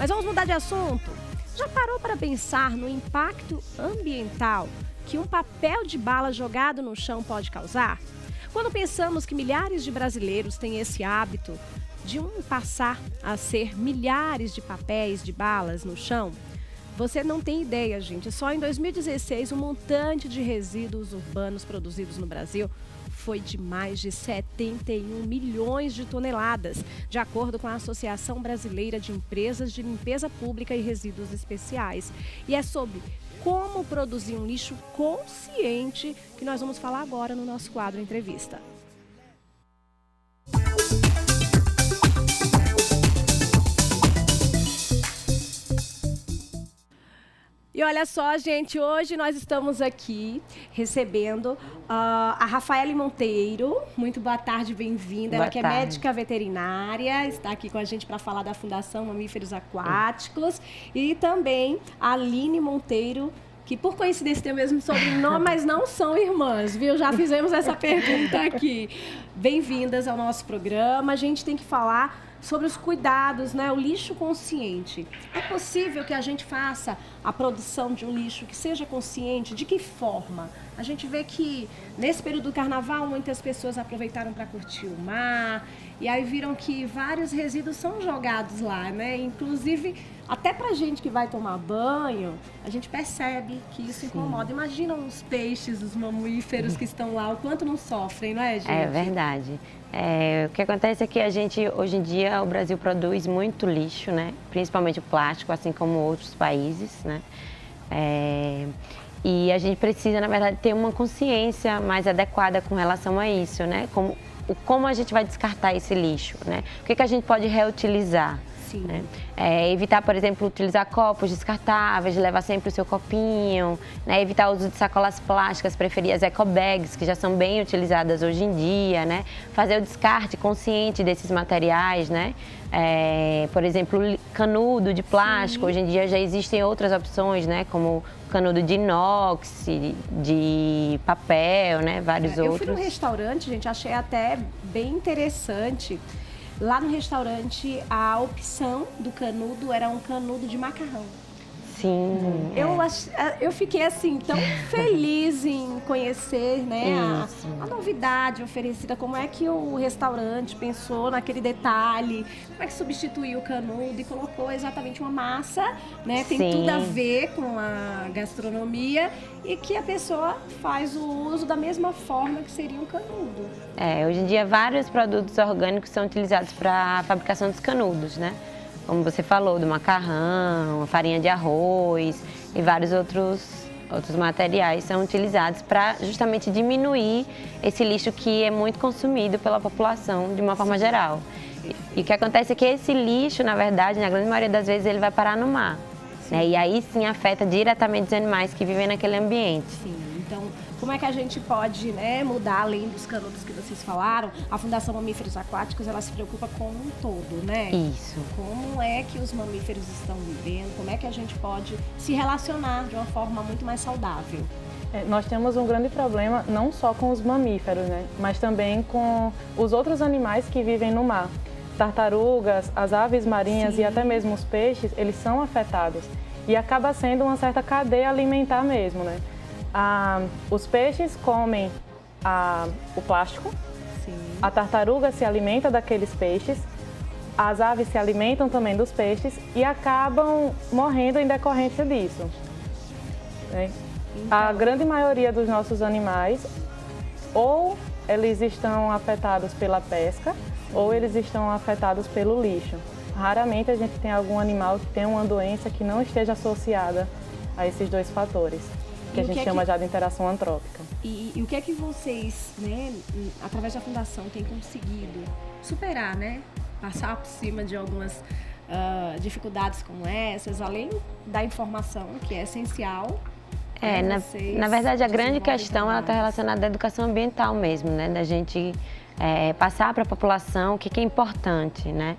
Mas vamos mudar de assunto. Já parou para pensar no impacto ambiental que um papel de bala jogado no chão pode causar? Quando pensamos que milhares de brasileiros têm esse hábito de passar a ser milhares de papéis de balas no chão, você não tem ideia, gente. Só em 2016, o montante de resíduos urbanos produzidos no Brasil foi de mais de 71 milhões de toneladas, de acordo com a Associação Brasileira de Empresas de Limpeza Pública e Resíduos Especiais. E é sobre como produzir um lixo consciente que nós vamos falar agora no nosso quadro Entrevista. E olha só, gente, hoje nós estamos aqui recebendo a Rafaele Monteiro. Muito boa tarde, bem-vinda. Ela que é médica veterinária, está aqui com a gente para falar da Fundação Mamíferos Aquáticos. E também a Aline Monteiro, que por coincidência tem o mesmo sobrenome, mas não são irmãs, viu? Já fizemos essa pergunta aqui. Bem-vindas ao nosso programa. A gente tem que falar sobre os cuidados, né? O lixo consciente. É possível que a gente faça a produção de um lixo que seja consciente? De que forma? A gente vê que nesse período do carnaval muitas pessoas aproveitaram para curtir o mar e aí viram que vários resíduos são jogados lá, né? Inclusive, até pra gente que vai tomar banho, a gente percebe que isso incomoda. Imagina os peixes, os mamíferos que estão lá, o quanto não sofrem, não é, gente? É verdade. O que acontece é que a gente, hoje em dia, o Brasil produz muito lixo, né? Principalmente o plástico, assim como outros países, né? E a gente precisa, na verdade, ter uma consciência mais adequada com relação a isso, né? Como a gente vai descartar esse lixo, né? O que a gente pode reutilizar? Né? Evitar, por exemplo, utilizar copos descartáveis, levar sempre o seu copinho, né? Evitar o uso de sacolas plásticas, preferir as ecobags, que já são bem utilizadas hoje em dia, né? Fazer o descarte consciente desses materiais, né? Por exemplo, canudo de plástico. Sim. Hoje em dia já existem outras opções, né? Como canudo de inox, de papel, né? Vários outros. Eu fui num restaurante, gente, achei até bem interessante. Lá no restaurante, a opção do canudo era um canudo de macarrão. Sim. Eu fiquei assim, tão feliz em conhecer, né, a novidade oferecida, como é que o restaurante pensou naquele detalhe, como é que substituiu o canudo e colocou exatamente uma massa, né, tem tudo a ver com a gastronomia e que a pessoa faz o uso da mesma forma que seria um canudo. Hoje em dia vários produtos orgânicos são utilizados para a fabricação dos canudos, né? Como você falou, do macarrão, farinha de arroz e vários outros materiais são utilizados para justamente diminuir esse lixo que é muito consumido pela população de uma forma geral. E o que acontece é que esse lixo, na verdade, na grande maioria das vezes, ele vai parar no mar. Né? E aí sim afeta diretamente os animais que vivem naquele ambiente. Sim, então como é que a gente pode, né, mudar, além dos canudos que vocês falaram? A Fundação Mamíferos Aquáticos, ela se preocupa com um todo, né? Isso. Como é que os mamíferos estão vivendo? Como é que a gente pode se relacionar de uma forma muito mais saudável? Nós temos um grande problema não só com os mamíferos, né, mas também com os outros animais que vivem no mar. Tartarugas, as aves marinhas e até mesmo os peixes, eles são afetados. E acaba sendo uma certa cadeia alimentar mesmo, né? Os peixes comem o plástico, a tartaruga se alimenta daqueles peixes, as aves se alimentam também dos peixes e acabam morrendo em decorrência disso. Né? Então, a grande maioria dos nossos animais, ou eles estão afetados pela pesca, ou eles estão afetados pelo lixo. Raramente a gente tem algum animal que tem uma doença que não esteja associada a esses dois fatores, que a gente chama já de interação antrópica. E o que é que vocês, né, através da Fundação, têm conseguido superar, né? Passar por cima de algumas dificuldades como essas, além da informação, que é essencial. Na verdade, a grande questão está relacionada à educação ambiental mesmo, né? Da gente passar para a população o que é importante, né?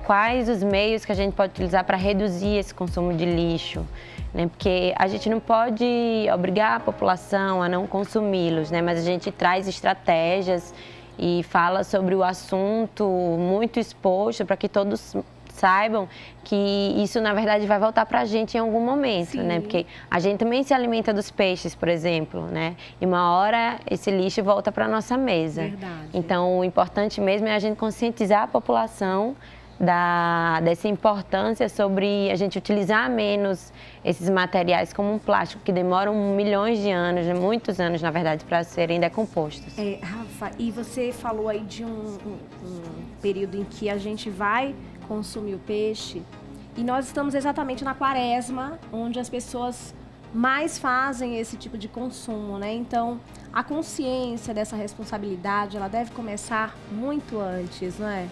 Quais os meios que a gente pode utilizar para reduzir esse consumo de lixo, né? Porque a gente não pode obrigar a população a não consumi-los, né? Mas a gente traz estratégias e fala sobre o assunto muito exposto para que todos saibam que isso, na verdade, vai voltar para a gente em algum momento, Sim. né? Porque a gente também se alimenta dos peixes, por exemplo, né? E uma hora esse lixo volta para a nossa mesa. Verdade. Então, o importante mesmo é a gente conscientizar a população dessa importância sobre a gente utilizar menos esses materiais como um plástico, que demoram milhões de anos, muitos anos, na verdade, para serem decompostos. Rafa, e você falou aí de um período em que a gente vai consumir o peixe, e nós estamos exatamente na quaresma, onde as pessoas mais fazem esse tipo de consumo, né? Então, a consciência dessa responsabilidade, ela deve começar muito antes, não é?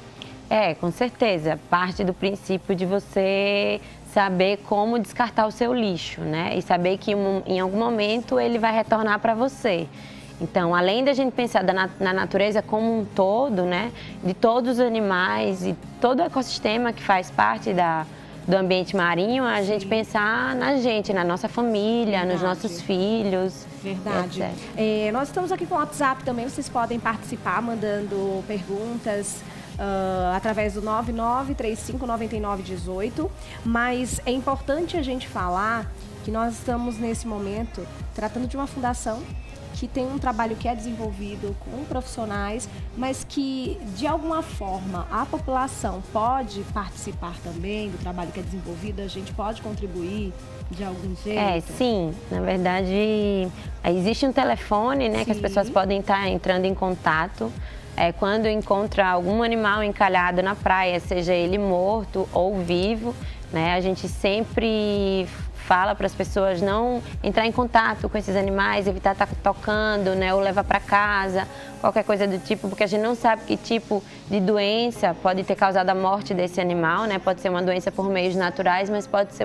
Com certeza. Parte do princípio de você saber como descartar o seu lixo, né? E saber que em algum momento ele vai retornar para você. Então, além da gente pensar na natureza como um todo, né? De todos os animais e todo o ecossistema que faz parte do ambiente marinho, a gente pensar na gente, na nossa família, nos nossos filhos. Verdade. Nós estamos aqui com o WhatsApp também, vocês podem participar mandando perguntas através do 99359918, mas é importante a gente falar que nós estamos nesse momento tratando de uma fundação que tem um trabalho que é desenvolvido com profissionais, mas que de alguma forma a população pode participar também do trabalho que é desenvolvido, a gente pode contribuir de algum jeito? Sim. Na verdade, existe um telefone, né, que as pessoas podem estar entrando em contato. Quando encontra algum animal encalhado na praia, seja ele morto ou vivo, né, a gente sempre fala para as pessoas não entrar em contato com esses animais, evitar estar tocando, né, ou levar para casa, qualquer coisa do tipo, porque a gente não sabe que tipo de doença pode ter causado a morte desse animal, né? Pode ser uma doença por meios naturais, mas pode ser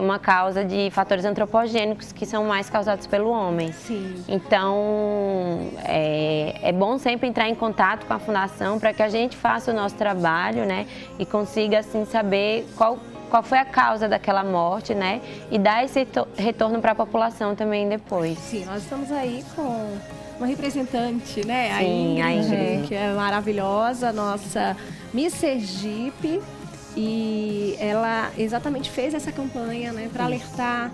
uma causa de fatores antropogênicos que são mais causados pelo homem. Sim. Então, é bom sempre entrar em contato com a fundação para que a gente faça o nosso trabalho, né? E consiga, assim, saber qual foi a causa daquela morte, né? E dar esse retorno para a população também depois. Sim, nós estamos aí com uma representante, né? Sim, a Ingrid, que é maravilhosa, nossa Miss Sergipe. E ela exatamente fez essa campanha, né? Para alertar.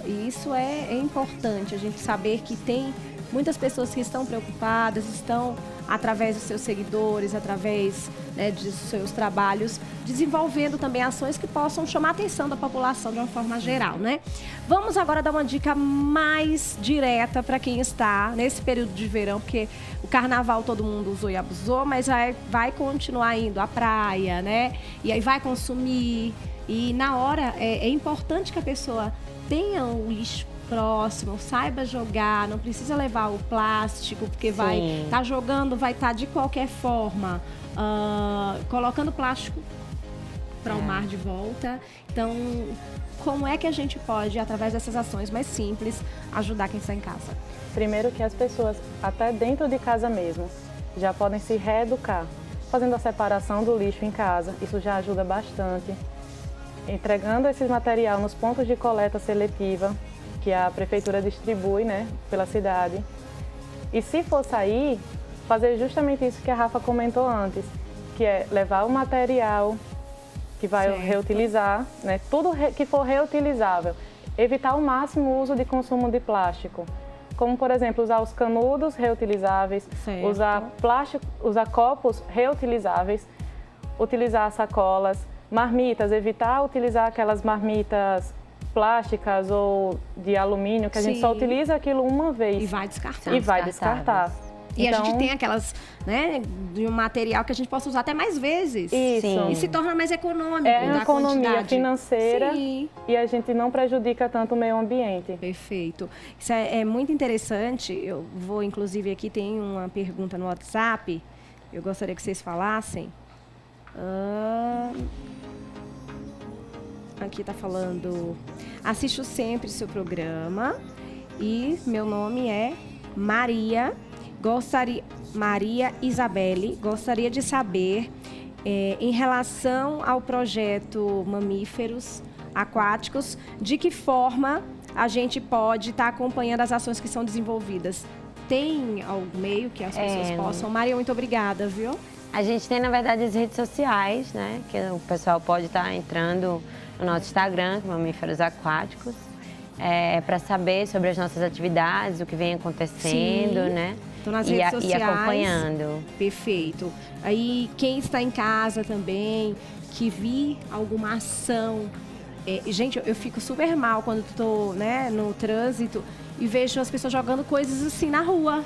E isso é importante, a gente saber que tem muitas pessoas que estão preocupadas, estão através dos seus seguidores, através, né, de seus trabalhos, desenvolvendo também ações que possam chamar a atenção da população de uma forma geral, né? Vamos agora dar uma dica mais direta para quem está nesse período de verão, porque o carnaval todo mundo usou e abusou, mas vai continuar indo à praia, né? E aí vai consumir. E na hora é importante que a pessoa tenha o lixo próximo, saiba jogar, não precisa levar o plástico, porque vai estar jogando, vai estar de qualquer forma colocando plástico para o mar de volta. Então, como é que a gente pode, através dessas ações mais simples, ajudar quem está em casa? Primeiro que as pessoas, até dentro de casa mesmo, já podem se reeducar, fazendo a separação do lixo em casa, isso já ajuda bastante. Entregando esse material nos pontos de coleta seletiva, que a prefeitura distribui, né, pela cidade. E se for sair, fazer justamente isso que a Rafa comentou antes, que é levar o material que vai reutilizar, né, tudo que for reutilizável. Evitar ao máximo o uso de consumo de plástico. Como, por exemplo, usar os canudos reutilizáveis, usar copos reutilizáveis, utilizar sacolas, marmitas, evitar utilizar aquelas marmitas plásticas ou de alumínio, que a gente só utiliza aquilo uma vez. E vai descartar. E vai descartar. E então, a gente tem aquelas, né, de um material que a gente possa usar até mais vezes. Isso. E se torna mais econômico. É uma economia quantidade financeira e a gente não prejudica tanto o meio ambiente. Perfeito. Isso é muito interessante. Eu vou, inclusive, aqui tem uma pergunta no WhatsApp. Eu gostaria que vocês falassem. Aqui está falando: assisto sempre o seu programa e meu nome é Maria Isabelle. Gostaria de saber, em relação ao projeto Mamíferos Aquáticos, de que forma a gente pode estar acompanhando as ações que são desenvolvidas. Tem algum meio que as pessoas possam? Maria, muito obrigada, viu? A gente tem, na verdade, as redes sociais, né? Que o pessoal pode estar entrando no nosso Instagram, Mamíferos Aquáticos, para saber sobre as nossas atividades, o que vem acontecendo, Sim. né? Então, nas redes sociais. E acompanhando. Perfeito. Aí, quem está em casa também, que vi alguma ação. Gente, eu fico super mal quando estou, né, no trânsito e vejo as pessoas jogando coisas assim na rua.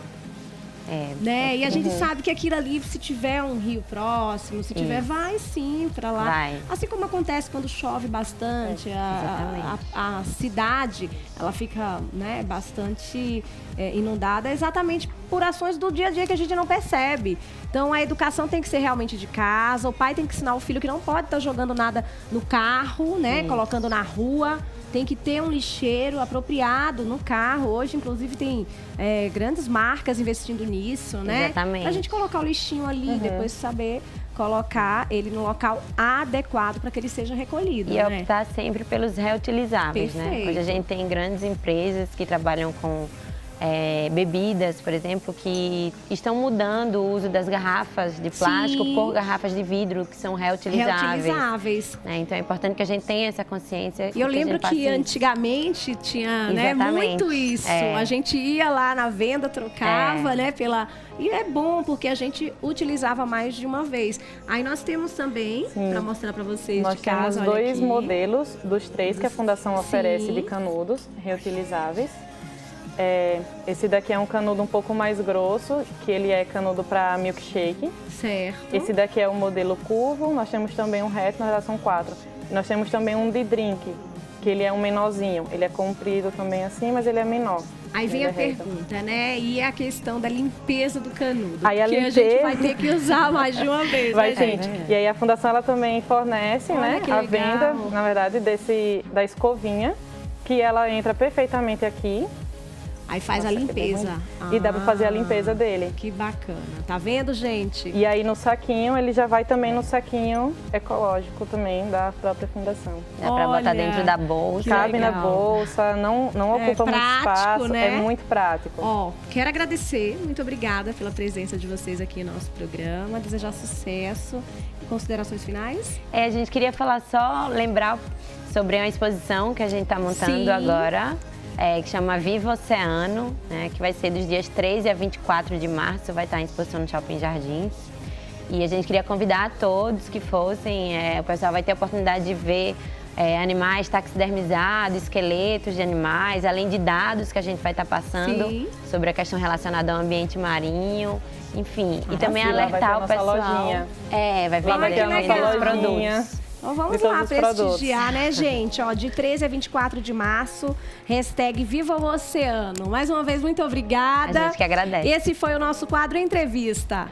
Né? E a gente sabe que aquilo ali, se tiver um rio próximo, se tiver, vai sim para lá. Vai. Assim como acontece quando chove bastante, a cidade, ela fica, né, bastante inundada, exatamente por ações do dia a dia que a gente não percebe. Então, a educação tem que ser realmente de casa, o pai tem que ensinar o filho que não pode estar jogando nada no carro, né, colocando na rua. Tem que ter um lixeiro apropriado no carro. Hoje, inclusive, tem grandes marcas investindo nisso, né? Exatamente. Pra gente colocar o lixinho ali, depois saber colocar ele no local adequado para que ele seja recolhido. E optar sempre pelos reutilizáveis, né? Hoje a gente tem grandes empresas que trabalham com bebidas, por exemplo, que estão mudando o uso das garrafas de plástico por garrafas de vidro, que são reutilizáveis. Então é importante que a gente tenha essa consciência. E eu lembro que antigamente tinha, né, muito isso. A gente ia lá na venda, trocava, né, E é bom, porque a gente utilizava mais de uma vez. Aí nós temos também, para mostrar para vocês de casa, nós temos dois modelos dos 3 que a Fundação oferece de canudos reutilizáveis. Esse daqui é um canudo um pouco mais grosso, que ele é canudo para milkshake. Certo. Esse daqui é o modelo curvo, nós temos também um reto, na verdade são 4. Nós temos também um de drink, que ele é um menorzinho. Ele é comprido também assim, mas ele é menor. Aí vem a pergunta, né? E a questão da limpeza do canudo. Aí a gente vai ter que usar mais de uma vez, vai, né, gente? E aí a Fundação ela também fornece, né, a venda, na verdade, da escovinha, que ela entra perfeitamente aqui. Aí faz a limpeza. E dá para fazer a limpeza dele. Que bacana. Tá vendo, gente? E aí no saquinho, ele já vai também no saquinho ecológico também da própria Fundação. Dá para botar dentro da bolsa. Cabe na bolsa, não ocupa muito espaço, né? É muito prático. Ó, quero agradecer, muito obrigada pela presença de vocês aqui no nosso programa, desejar sucesso. Considerações finais? A gente queria falar lembrar sobre uma exposição que a gente está montando agora. Que chama Viva Oceano, né, que vai ser dos dias 13 a 24 de março, vai estar em exposição no Shopping Jardins. E a gente queria convidar todos que fossem, o pessoal vai ter a oportunidade de ver animais taxidermizados, esqueletos de animais, além de dados que a gente vai estar passando sobre a questão relacionada ao ambiente marinho, enfim. E também alertar o pessoal. Lojinha. Vai ver também os produtos. Então vamos lá prestigiar, né, gente? Ó, de 13 a 24 de março, #Viva o Oceano. Mais uma vez, muito obrigada. A gente que agradece. Esse foi o nosso quadro Entrevista.